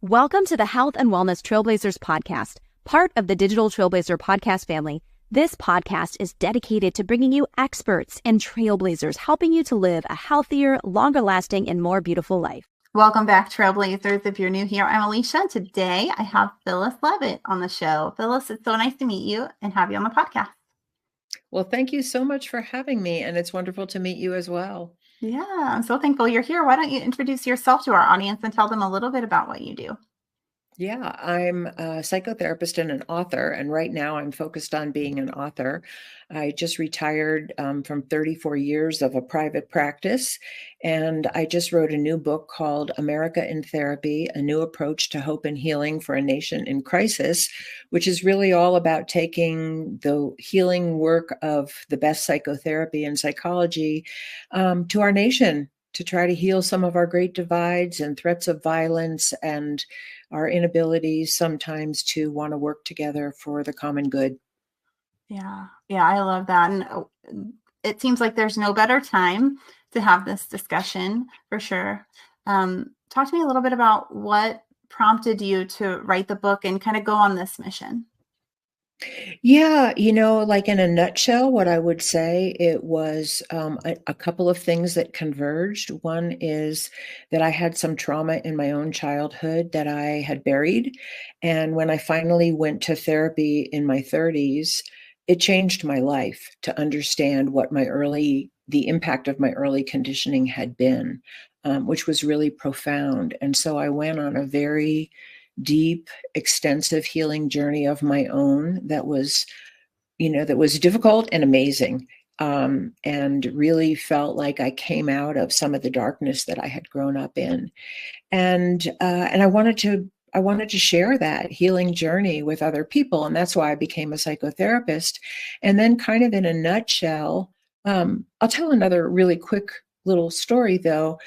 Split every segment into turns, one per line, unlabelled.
Welcome to the Health and Wellness Trailblazers Podcast, part of the Digital Trailblazer Podcast family. This podcast is dedicated to bringing you experts and trailblazers, helping you to live a healthier, longer lasting, and more beautiful life.
Welcome back, Trailblazers. If you're new here, I'm Alicia. Today, I have Phyllis Leavitt on the show. Phyllis, it's so nice to meet you and have you on the podcast.
Well, thank you so much for having me, and it's wonderful to meet you as well.
Yeah, I'm so thankful you're here. Why don't you introduce yourself to our audience and tell them a little bit about what you do?
Yeah, I'm a psychotherapist and an author, and right now I'm focused on being an author. I just retired from 34 years of a private practice, and I just wrote a new book called America in Therapy, A New Approach to Hope and Healing for a Nation in Crisis, which is really all about taking the healing work of the best psychotherapy and psychology to our nation to try to heal some of our great divides and threats of violence and our inabilities sometimes to want to work together for the common good.
Yeah, I love that. And it seems like there's no better time to have this discussion for sure. Talk to me a little bit about what prompted you to write the book and kind of go on this mission.
Yeah, like in a nutshell, what I would say, it was a couple of things that converged. One is that I had some trauma in my own childhood that I had buried. And when I finally went to therapy in my 30s, it changed my life to understand what the impact of my early conditioning had been, which was really profound. And so I went on a very deep, extensive healing journey of my own that was difficult and amazing, and really felt like I came out of some of the darkness that I had grown up in, and I wanted to share that healing journey with other people, and that's why I became a psychotherapist. And then, kind of in a nutshell, I'll tell another really quick little story though.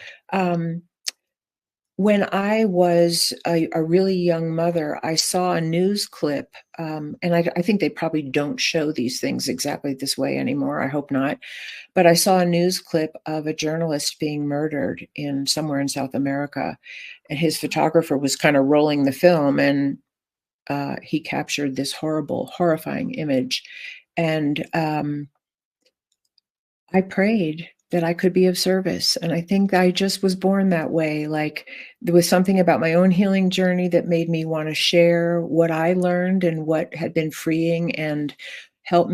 When I was a really young mother, I saw a news clip, and I think they probably don't show these things exactly this way anymore. I hope not. But I saw a news clip of a journalist being murdered somewhere in South America, and his photographer was kind of rolling the film, and he captured this horrible, horrifying image. And I prayed that I could be of service. And I think I just was born that way. Like, there was something about my own healing journey that made me want to share what I learned and what had been freeing and helped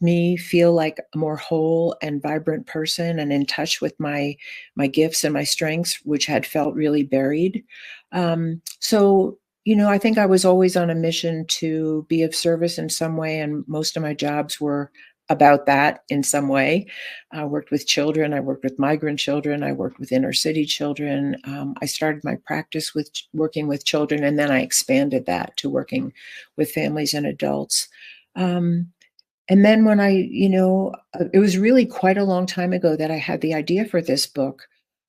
me feel like a more whole and vibrant person and in touch with my gifts and my strengths, which had felt really buried. So I think I was always on a mission to be of service in some way. And most of my jobs were about that in some way. I worked with children. I worked with migrant children. I worked with inner city children. I started my practice with working with children, and then I expanded that to working with families and adults. And then when it was really quite a long time ago that I had the idea for this book.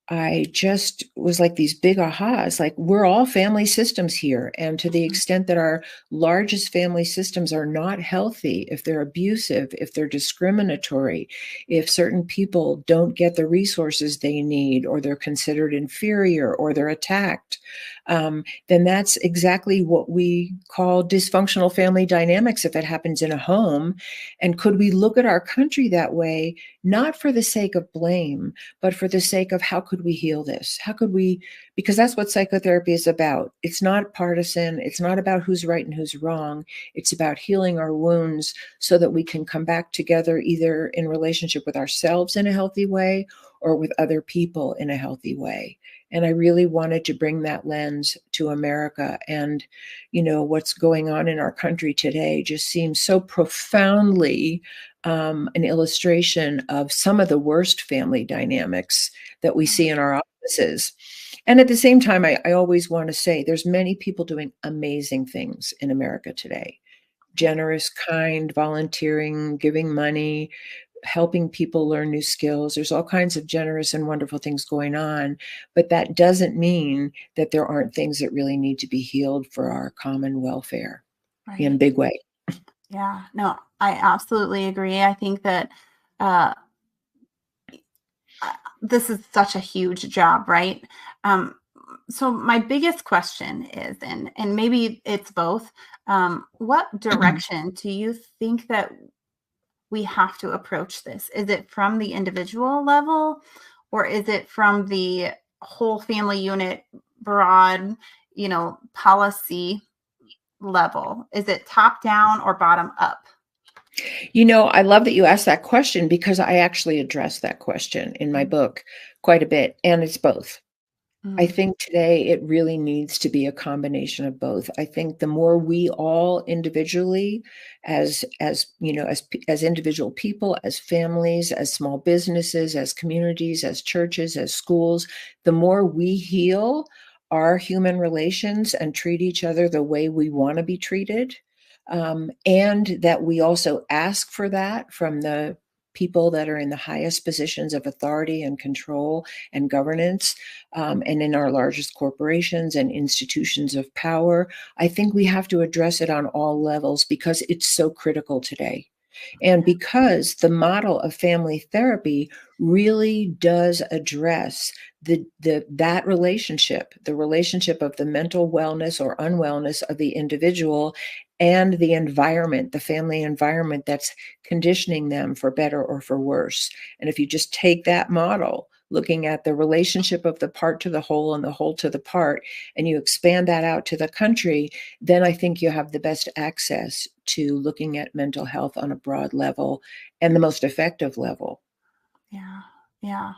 I just was like these big ahas, like we're all family systems here. And to the extent that our largest family systems are not healthy, if they're abusive, if they're discriminatory, if certain people don't get the resources they need, or they're considered inferior, or they're attacked, then that's exactly what we call dysfunctional family dynamics if it happens in a home. And could we look at our country that way, not for the sake of blame, but for the sake of how could we heal this? How could we, because that's what psychotherapy is about. It's not partisan. It's not about who's right and who's wrong. It's about healing our wounds so that we can come back together either in relationship with ourselves in a healthy way or with other people in a healthy way. And I really wanted to bring that lens to America. And, what's going on in our country today just seems so profoundly an illustration of some of the worst family dynamics that we see in our offices. And at the same time, I always want to say there's many people doing amazing things in America today. Generous, kind, volunteering, giving money, helping people learn new skills. There's all kinds of generous and wonderful things going on, but that doesn't mean that there aren't things that really need to be healed for our common welfare in a big way.
Yeah, no, I absolutely agree. I think that this is such a huge job, right? so my biggest question is, and maybe it's both, what direction do you think that we have to approach this? Is it from the individual level, or is it from the whole family unit, broad, policy level? Is it top down or bottom up?
I love that you asked that question, because I actually address that question in my book quite a bit, and it's both. I think today it really needs to be a combination of both. I think the more we all individually, as individual people, as families, as small businesses, as communities, as churches, as schools, the more we heal our human relations and treat each other the way we want to be treated, and that we also ask for that from the people that are in the highest positions of authority and control and governance, and in our largest corporations and institutions of power. I think we have to address it on all levels, because it's so critical today. And because the model of family therapy really does address that relationship, the relationship of the mental wellness or unwellness of the individual and the environment, the family environment that's conditioning them for better or for worse. And if you just take that model, looking at the relationship of the part to the whole and the whole to the part, and you expand that out to the country, then I think you have the best access to looking at mental health on a broad level and the most effective level.
Yeah. Yeah.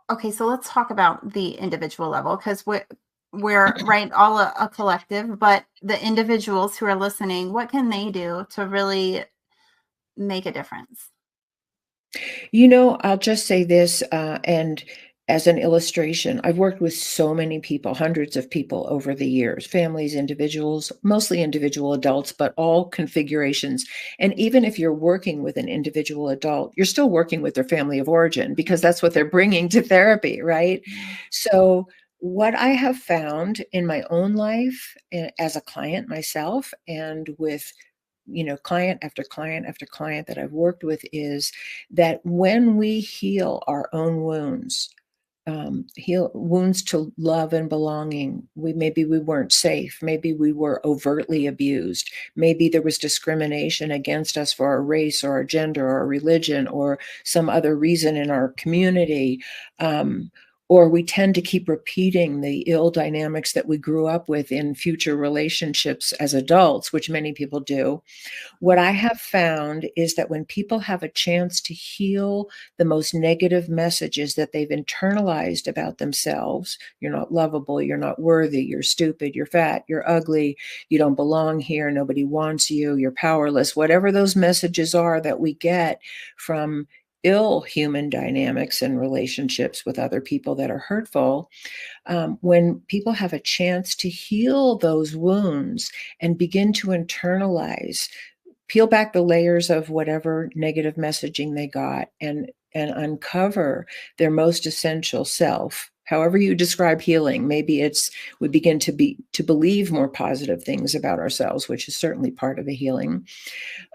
Okay, so let's talk about the individual level, because we're right, all a collective, but the individuals who are listening, what can they do to really make a difference?
I'll just say this, and as an illustration, I've worked with so many people, hundreds of people over the years, families, individuals, mostly individual adults, but all configurations. And even if you're working with an individual adult, you're still working with their family of origin, because that's what they're bringing to therapy, right? So what I have found in my own life as a client myself, and with client after client after client that I've worked with, is that when we heal our own wounds, heal wounds to love and belonging, maybe we weren't safe, maybe we were overtly abused, maybe there was discrimination against us for our race or our gender or our religion or some other reason in our community, or we tend to keep repeating the ill dynamics that we grew up with in future relationships as adults, which many people do. What I have found is that when people have a chance to heal the most negative messages that they've internalized about themselves, you're not lovable, you're not worthy, you're stupid, you're fat, you're ugly, you don't belong here, nobody wants you, you're powerless, whatever those messages are that we get from ill human dynamics and relationships with other people that are hurtful, when people have a chance to heal those wounds and begin to internalize, peel back the layers of whatever negative messaging they got, and uncover their most essential self. However you describe healing, maybe it's we begin to believe more positive things about ourselves, which is certainly part of the healing.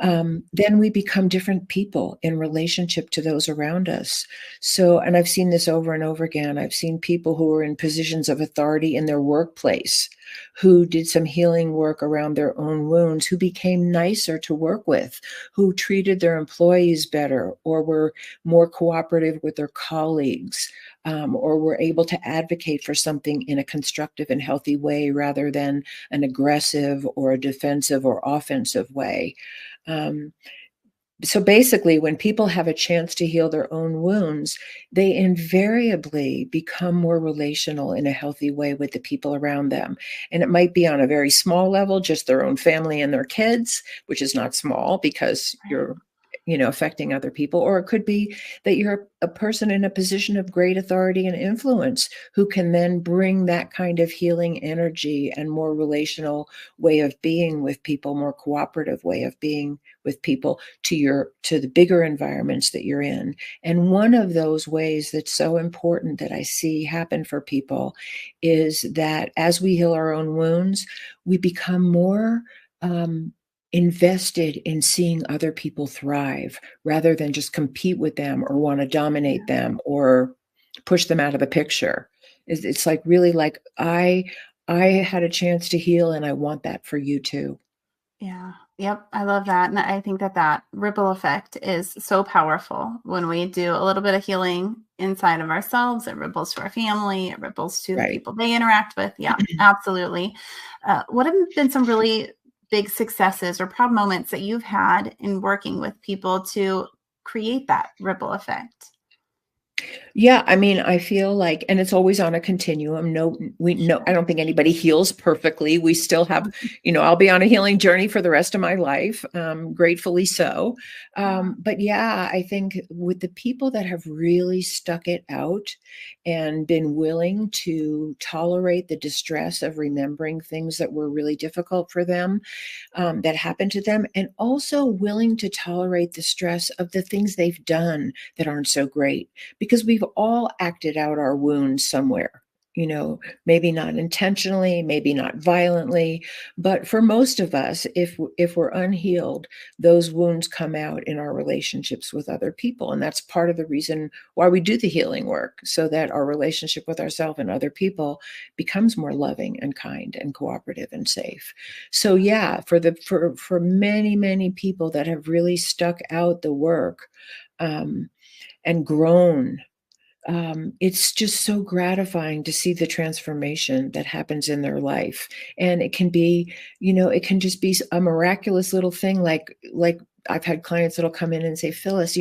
Then we become different people in relationship to those around us. So, and I've seen this over and over again. I've seen people who are in positions of authority in their workplace, who did some healing work around their own wounds, who became nicer to work with, who treated their employees better, or were more cooperative with their colleagues, or were able to advocate for something in a constructive and healthy way rather than an aggressive or a defensive or offensive way. So basically, when people have a chance to heal their own wounds, they invariably become more relational in a healthy way with the people around them. And it might be on a very small level, just their own family and their kids, which is not small because you're affecting other people. Or it could be that you're a person in a position of great authority and influence who can then bring that kind of healing energy and more relational way of being with people, more cooperative way of being with people to the bigger environments that you're in. And one of those ways that's so important that I see happen for people is that as we heal our own wounds, we become more invested in seeing other people thrive rather than just compete with them or want to dominate them or push them out of the picture. It's like really like I had a chance to heal, and I want that for you too.
Yeah. Yep. I love that. And I think that that ripple effect is so powerful when we do a little bit of healing inside of ourselves. It ripples to our family, it ripples to the
Right.
people they interact with. Yeah, absolutely. What have been some really big successes or proud moments that you've had in working with people to create that ripple effect?
Yeah, I mean, I feel like, and it's always on a continuum. I don't think anybody heals perfectly. We still have, I'll be on a healing journey for the rest of my life, gratefully so. But yeah, I think with the people that have really stuck it out and been willing to tolerate the distress of remembering things that were really difficult for them, that happened to them, and also willing to tolerate the stress of the things they've done that aren't so great, because we've all acted out our wounds somewhere, maybe not intentionally, maybe not violently, but for most of us, if we're unhealed, those wounds come out in our relationships with other people. And that's part of the reason why we do the healing work, so that our relationship with ourselves and other people becomes more loving and kind and cooperative and safe. So yeah, for many, many people that have really stuck out the work, and grown, it's just so gratifying to see the transformation that happens in their life. And it can be, it can just be a miraculous little thing. Like I've had clients that'll come in and say, Phyllis,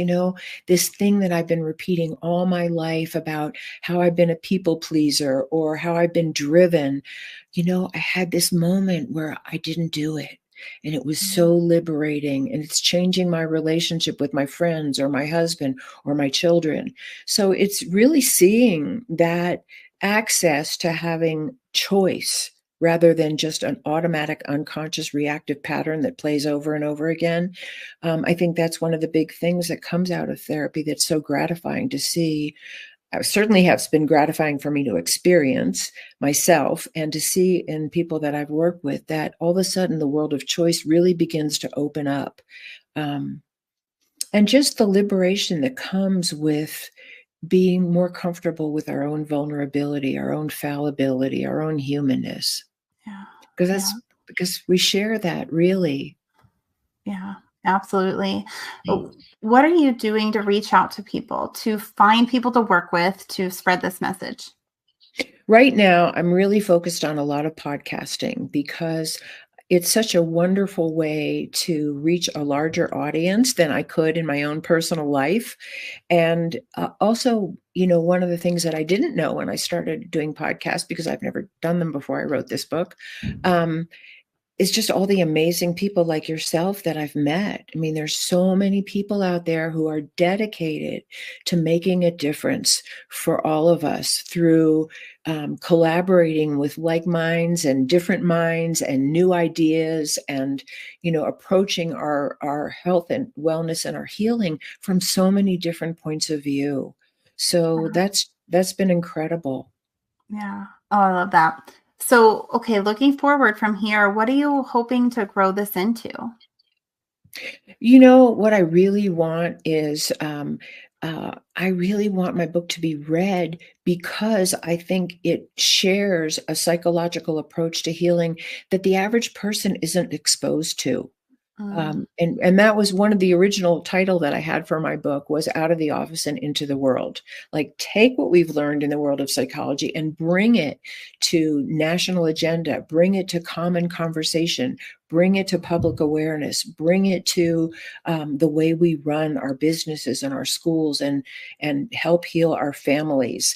this thing that I've been repeating all my life about how I've been a people pleaser or how I've been driven, I had this moment where I didn't do it. And it was so liberating, and it's changing my relationship with my friends or my husband or my children. So it's really seeing that access to having choice rather than just an automatic, unconscious, reactive pattern that plays over and over again. I think that's one of the big things that comes out of therapy that's so gratifying to see. Certainly has been gratifying for me to experience myself and to see in people that I've worked with that all of a sudden the world of choice really begins to open up. And just the liberation that comes with being more comfortable with our own vulnerability, our own fallibility, our own humanness.
Yeah.
Because we share that really.
Yeah. Absolutely. What are you doing to reach out to people, to find people to work with, to spread this message?
Right now, I'm really focused on a lot of podcasting because it's such a wonderful way to reach a larger audience than I could in my own personal life. And also, one of the things that I didn't know when I started doing podcasts, because I've never done them before I wrote this book, it's just all the amazing people like yourself that I've met. I mean, there's so many people out there who are dedicated to making a difference for all of us through collaborating with like minds and different minds and new ideas, and, approaching our health and wellness and our healing from so many different points of view. So that's been incredible.
Yeah. Oh, I love that. So, okay, looking forward from here, what are you hoping to grow this into?
What I really want is, I really want my book to be read because I think it shares a psychological approach to healing that the average person isn't exposed to. And that was one of the original title that I had for my book was Out of the Office and Into the World. Like, take what we've learned in the world of psychology and bring it to national agenda, bring it to common conversation, bring it to public awareness, bring it to the way we run our businesses and our schools, and help heal our families.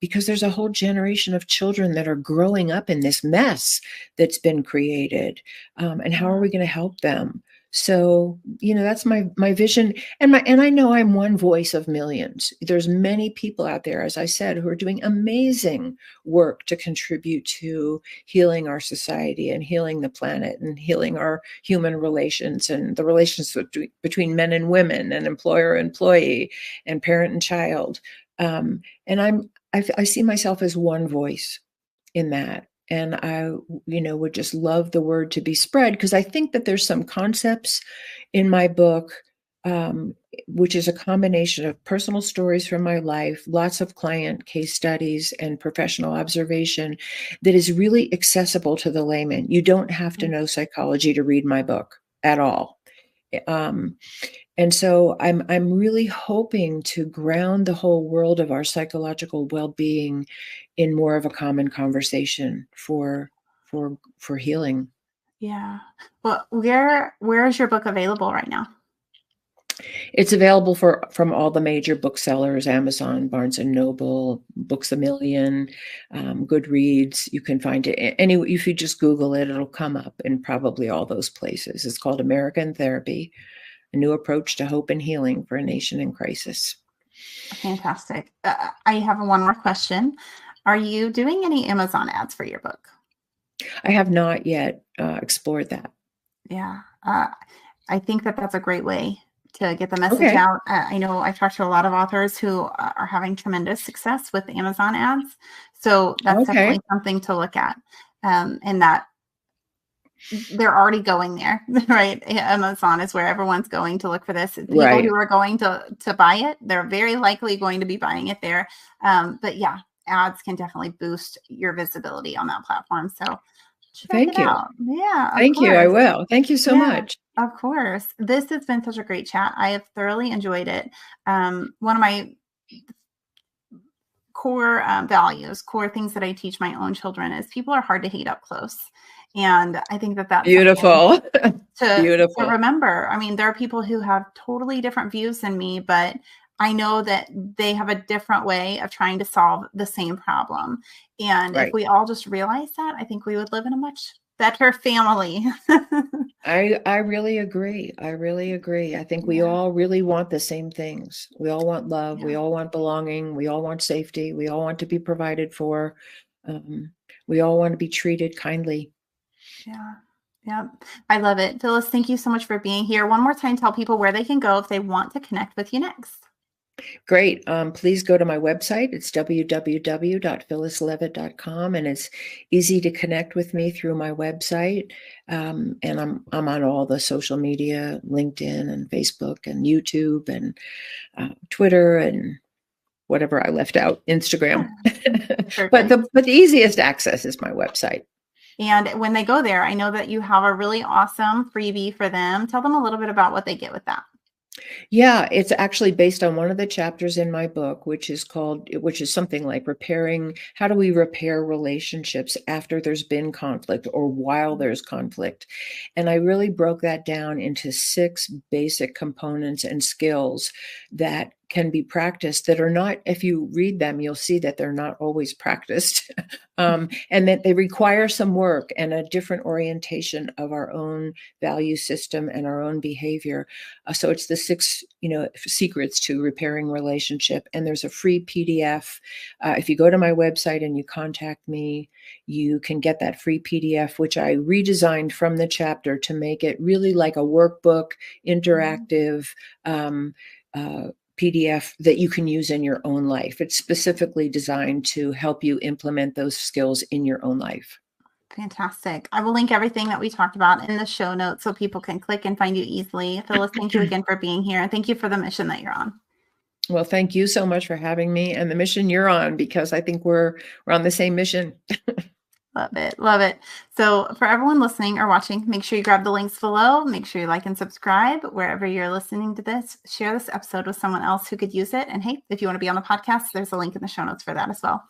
Because there's a whole generation of children that are growing up in this mess that's been created. And how are we going to help them? So, that's my vision. And I know I'm one voice of millions. There's many people out there, as I said, who are doing amazing work to contribute to healing our society and healing the planet and healing our human relations and the relations between men and women and employer-employee and parent and child. And I see myself as one voice in that. And I, would just love the word to be spread, because I think that there's some concepts in my book which is a combination of personal stories from my life, lots of client case studies, and professional observation that is really accessible to the layman. You don't have to know psychology to read my book at all. And so I'm really hoping to ground the whole world of our psychological well-being in more of a common conversation for healing.
Yeah. Well, where is your book available right now?
It's available from all the major booksellers: Amazon, Barnes and Noble, Books A Million, Goodreads. You can find it if you just Google it, it'll come up in probably all those places. It's called American Therapy: A New Approach to Hope and Healing for a Nation in Crisis.
Fantastic. I have one more question. Are you doing any Amazon ads for your book?
I have not yet explored that.
Yeah. I think that's a great way to get the message out. I know I've talked to a lot of authors who are having tremendous success with Amazon ads. So that's definitely something to look at. And that they're already going there, right? Amazon is where everyone's going to look for this. People who are going to buy it, they're very likely going to be buying it there. But yeah, ads can definitely boost your visibility on that platform. So check it out. Yeah.
Thank you. I will. Thank you so much.
Of course. This has been such a great chat. I have thoroughly enjoyed it. One of my core values, core things that I teach my own children is people are hard to hate up close. And I think that's
beautiful
to remember. I mean, there are people who have totally different views than me, but I know that they have a different way of trying to solve the same problem. And if we all just realize that, I think we would live in a much better family.
I really agree. I think we all really want the same things. We all want love. We all want belonging. We all want safety. We all want to be provided for. We all want to be treated kindly.
Yeah. I love it. Phyllis, thank you so much for being here. One more time, tell people where they can go if they want to connect with you next.
Great. Please go to my website. It's www.phyllisleavitt.com, and it's easy to connect with me through my website. And I'm on all the social media, LinkedIn and Facebook and YouTube and Twitter and whatever I left out, Instagram. but the easiest access is my website.
And when they go there, I know that you have a really awesome freebie for them. Tell them a little bit about what they get with that.
Yeah, it's actually based on one of the chapters in my book, which is something like how do we repair relationships after there's been conflict or while there's conflict? And I really broke that down into 6 basic components and skills that can be practiced that are not, if you read them, you'll see that they're not always practiced, and that they require some work and a different orientation of our own value system and our own behavior. So it's the 6, secrets to repairing relationship. And there's a free PDF. If you go to my website and you contact me, you can get that free PDF, which I redesigned from the chapter to make it really like a workbook, interactive, PDF that you can use in your own life. It's specifically designed to help you implement those skills in your own life.
Fantastic. I will link everything that we talked about in the show notes so people can click and find you easily. Phyllis, thank you again for being here. And thank you for the mission that you're on.
Well, thank you so much for having me and the mission you're on, because I think we're on the same mission.
Love it. Love it. So for everyone listening or watching, make sure you grab the links below. Make sure you like and subscribe wherever you're listening to this. Share this episode with someone else who could use it. And hey, if you want to be on the podcast, there's a link in the show notes for that as well.